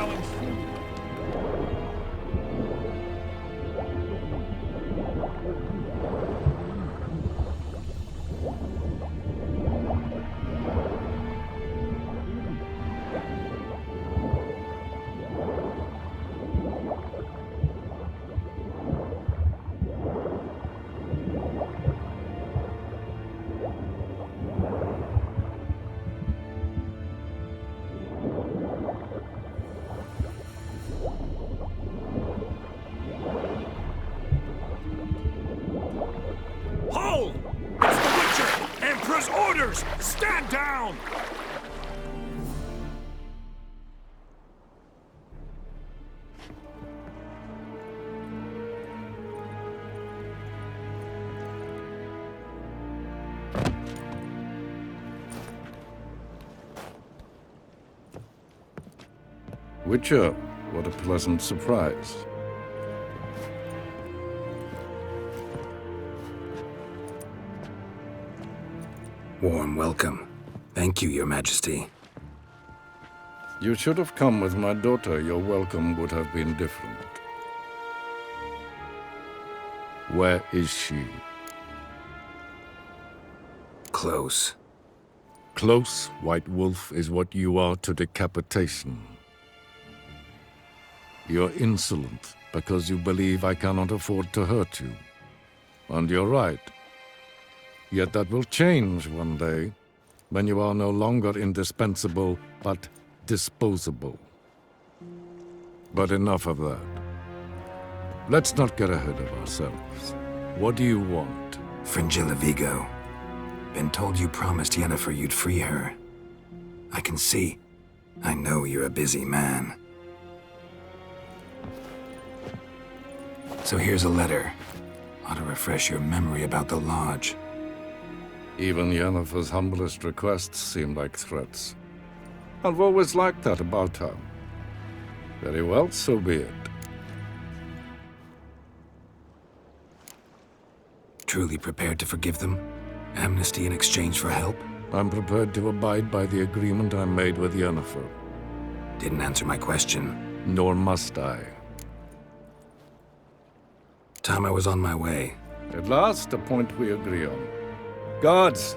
smelling food. Hold! It's the Witcher! Emperor's orders! Stand down! Witcher, what a pleasant surprise. Warm welcome. Thank you, Your Majesty. You should have come with my daughter. Your welcome would have been different. Where is she? Close. Close, White Wolf, is what you are to decapitation. You're insolent because you believe I cannot afford to hurt you. And you're right. Yet that will change one day, when you are no longer indispensable, but disposable. But enough of that. Let's not get ahead of ourselves. What do you want? Fringilla Vigo. Been told you promised Yennefer you'd free her. I can see. I know you're a busy man. So here's a letter. Ought to refresh your memory about the Lodge. Even Yennefer's humblest requests seem like threats. I've always liked that about her. Very well, so be it. Truly prepared to forgive them? Amnesty in exchange for help? I'm prepared to abide by the agreement I made with Yennefer. Didn't answer my question. Nor must I. Time I was on my way. At last, a point we agree on. Guards,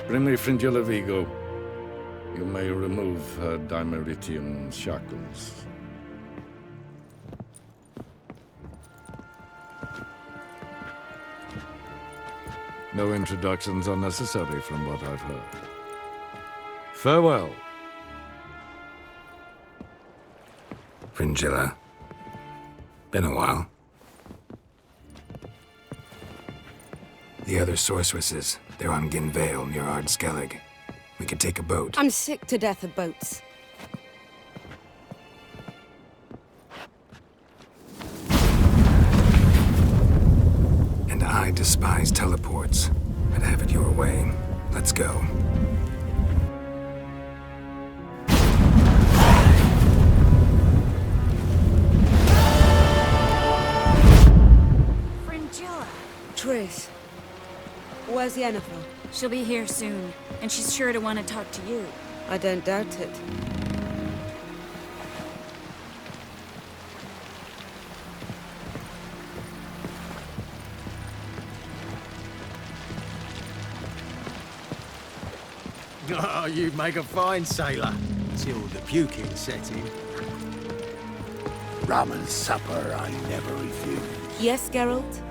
bring me Fringilla Vigo. You may remove her Dimeritian shackles. No introductions are necessary from what I've heard. Farewell. Fringilla. Been a while. The other sorceresses, they're on Ginvale near Ardskellig. We could take a boat. I'm sick to death of boats. And I despise teleports. I'd have it your way. Let's go. Fringilla. Triss, where's Yennefer? She'll be here soon, and she's sure to want to talk to you. I don't doubt it. Oh, you'd make a fine sailor, till the puking set in. Rum and supper I never refuse. Yes, Geralt?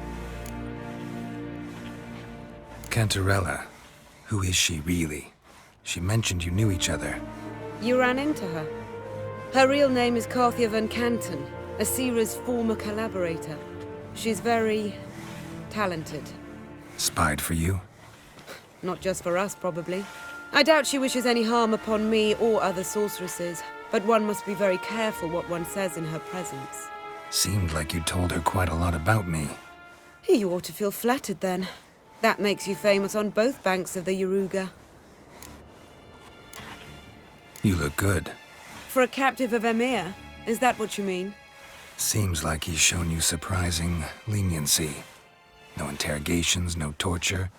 Cantarella. Who is she, really? She mentioned you knew each other. You ran into her. Her real name is Carthia van Canton, Asira's former collaborator. She's very talented. Spied for you? Not just for us, probably. I doubt she wishes any harm upon me or other sorceresses, but one must be very careful what one says in her presence. Seemed like you told her quite a lot about me. You ought to feel flattered, then. That makes you famous on both banks of the Yaruga. You look good. For a captive of Emir, is that what you mean? Seems like he's shown you surprising leniency. No interrogations, no torture.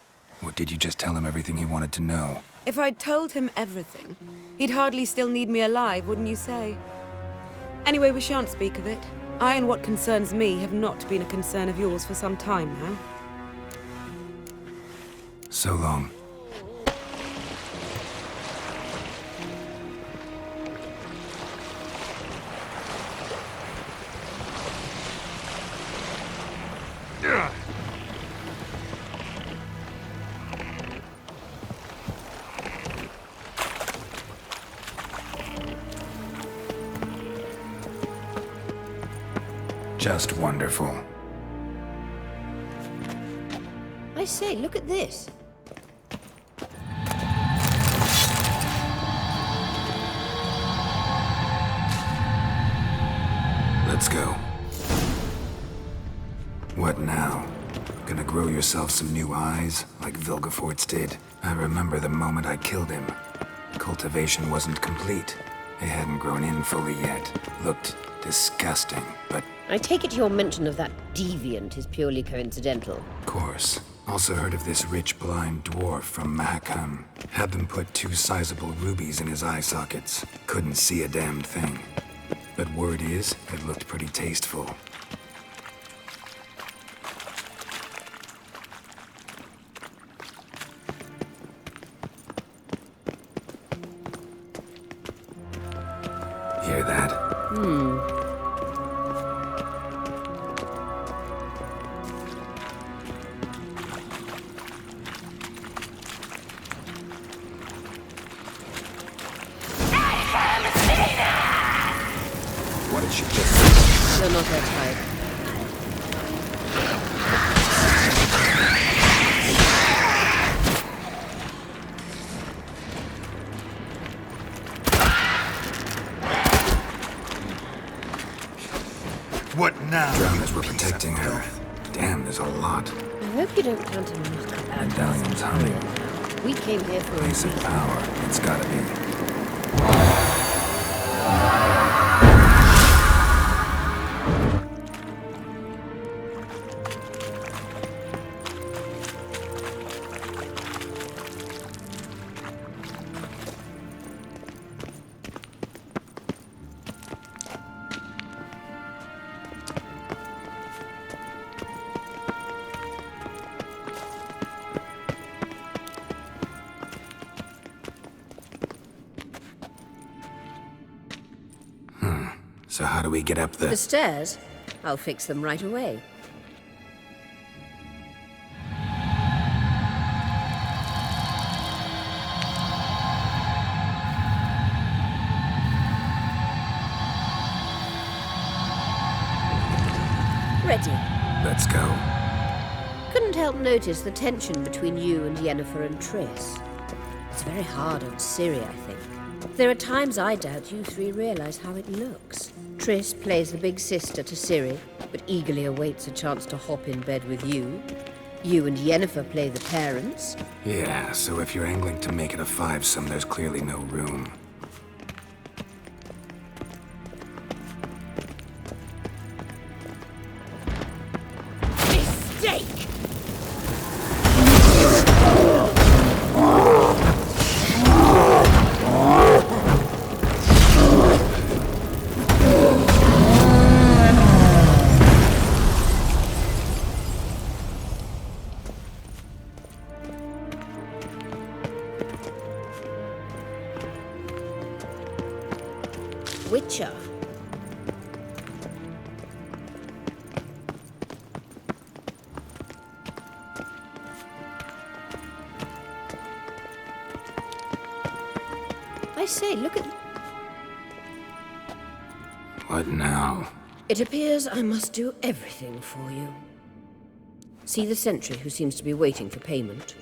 Or did you just tell him everything he wanted to know? If I'd told him everything, he'd hardly still need me alive, wouldn't you say? Anyway, we shan't speak of it. I and what concerns me have not been a concern of yours for some time now. So long. Just wonderful. I say, look at this. Let's go. What now? Gonna grow yourself some new eyes, like Vilgefortz did? I remember the moment I killed him. Cultivation wasn't complete. It hadn't grown in fully yet. Looked disgusting, but... I take it your mention of that deviant is purely coincidental. Of course. Also heard of this rich blind dwarf from Mahakam. Had them put 2 sizable rubies in his eye sockets. Couldn't see a damned thing. But word is, it looked pretty tasteful. Hear that? What did she just say? You're not her type. What now? Drowners were protecting her. Damn, there's a lot. I hope you don't count a lot of Medallions humming. We came here for a Place of reason. power. It's gotta be. So how do we get up The the... stairs? I'll fix them right away. Ready. Let's go. Couldn't help notice the tension between you and Yennefer and Triss. It's very hard on Ciri, I think. There are times I doubt you 3 realize how it looks. Triss plays the big sister to Ciri, but eagerly awaits a chance to hop in bed with you. You and Yennefer play the parents. Yeah, so if you're angling to make it a 5-some, there's clearly no room. Mistake! Witcher. I say, look at... What now? It appears I must do everything for you. See the sentry who seems to be waiting for payment?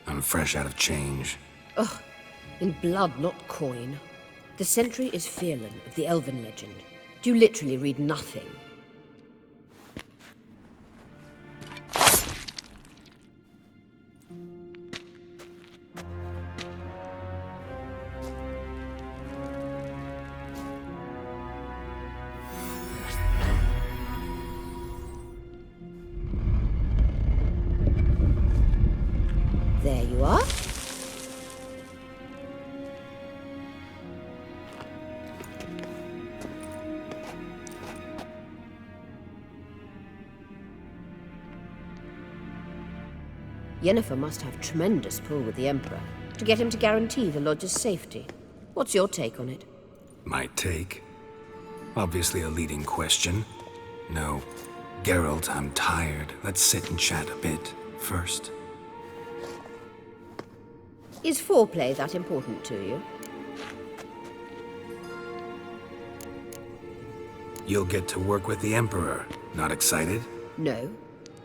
I'm fresh out of change. Ugh, in blood, not coin. The sentry is Fearlan of the Elven legend. You literally read nothing. There you are. Yennefer must have tremendous pull with the Emperor to get him to guarantee the Lodge's safety. What's your take on it? My take? Obviously a leading question. No. Geralt, I'm tired. Let's sit and chat a bit first. Is foreplay that important to you? You'll get to work with the Emperor. Not excited? No.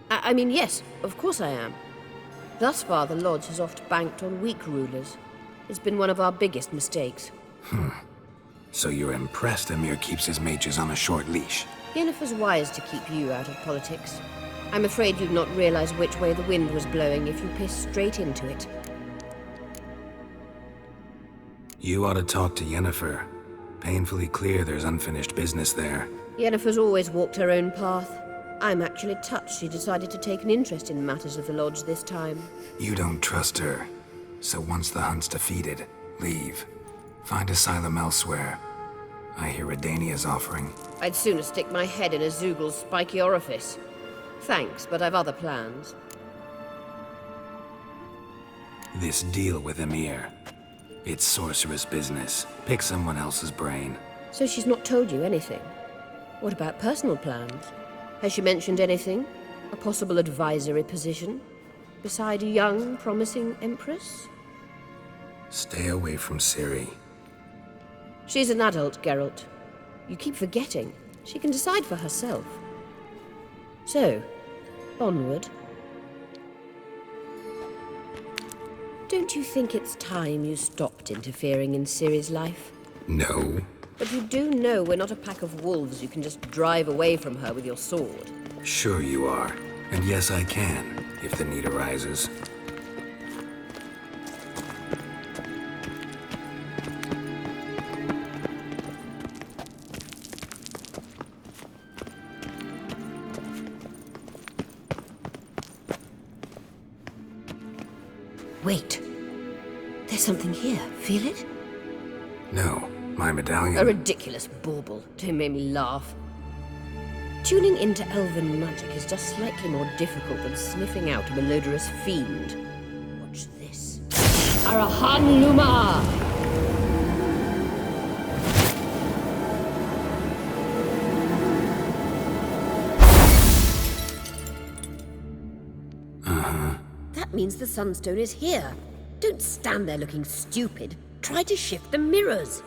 I mean, yes, of course I am. Thus far, the Lodge has oft banked on weak rulers. It's been one of our biggest mistakes. So you're impressed Emir keeps his mages on a short leash? Yennefer's wise to keep you out of politics. I'm afraid you'd not realize which way the wind was blowing if you pissed straight into it. You ought to talk to Yennefer. Painfully clear there's unfinished business there. Yennefer's always walked her own path. I'm actually touched she decided to take an interest in matters of the Lodge this time. You don't trust her. So once the hunt's defeated, leave. Find asylum elsewhere. I hear Redania's offering. I'd sooner stick my head in a Zoogl's spiky orifice. Thanks, but I've other plans. This deal with Emir. It's sorceress business. Pick someone else's brain. So she's not told you anything? What about personal plans? Has she mentioned anything? A possible advisory position? Beside a young, promising empress? Stay away from Ciri. She's an adult, Geralt. You keep forgetting. She can decide for herself. So, onward. Don't you think it's time you stopped interfering in Ciri's life? No. But you do know we're not a pack of wolves you can just drive away from her with your sword. Sure you are. And yes, I can, if the need arises. Wait. There's something here. Feel it? No, my medallion. A ridiculous bauble. Don't make me laugh. Tuning into elven magic is just slightly more difficult than sniffing out a malodorous fiend. Watch this. Arahan Luma! That means the Sunstone is here. Don't stand there looking stupid. Try to shift the mirrors.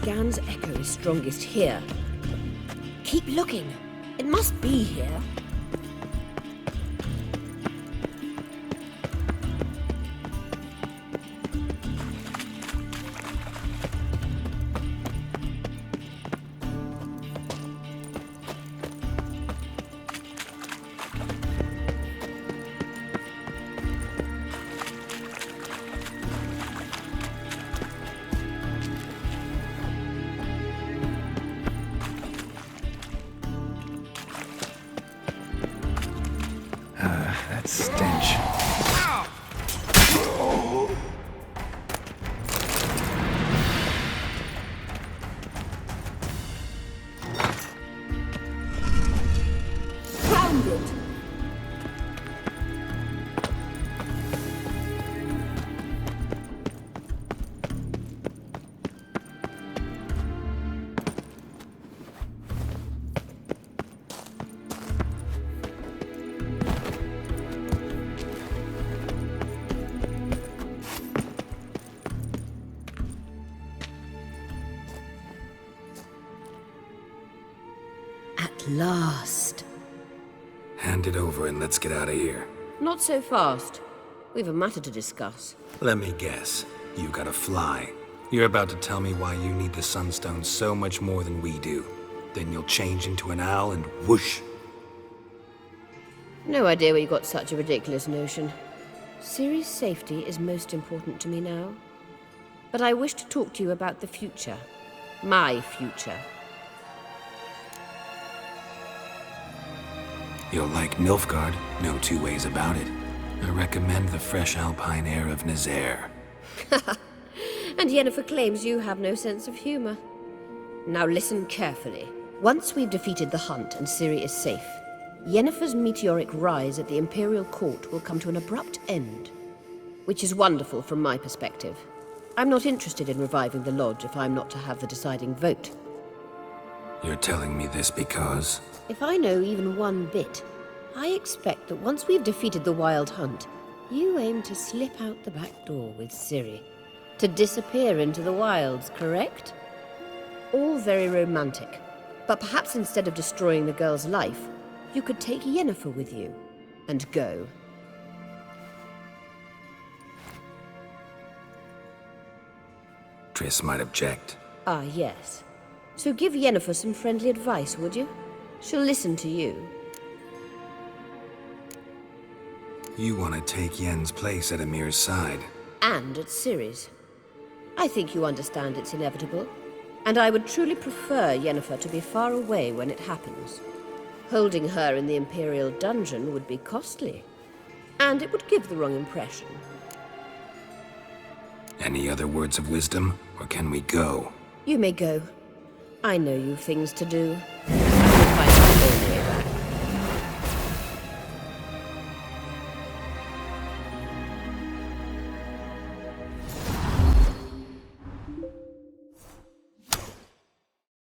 scan's echo is strongest here. Keep looking. It must be here. That stench. Found it! At last. Hand it over and let's get out of here. Not so fast. We've a matter to discuss. Let me guess. You gotta fly. You're about to tell me why you need the Sunstone so much more than we do. Then you'll change into an owl and whoosh. No idea where you got such a ridiculous notion. Ciri's safety is most important to me now. But I wish to talk to you about the future. My future. You'll like Nilfgaard, no two ways about it. I recommend the fresh alpine air of Nazaire. And Yennefer claims you have no sense of humor. Now listen carefully. Once we've defeated the hunt and Ciri is safe, Yennefer's meteoric rise at the Imperial Court will come to an abrupt end. Which is wonderful from my perspective. I'm not interested in reviving the Lodge if I'm not to have the deciding vote. You're telling me this because... If I know even one bit, I expect that once we've defeated the Wild Hunt, you aim to slip out the back door with Ciri. To disappear into the wilds, correct? All very romantic. But perhaps instead of destroying the girl's life, you could take Yennefer with you and go. Triss might object. Ah, yes. So give Yennefer some friendly advice, would you? She'll listen to you. You want to take Yen's place at Amir's side. And at Ciri's. I think you understand it's inevitable. And I would truly prefer Yennefer to be far away when it happens. Holding her in the Imperial dungeon would be costly. And it would give the wrong impression. Any other words of wisdom, or can we go? You may go. I know you've things to do. I will find out only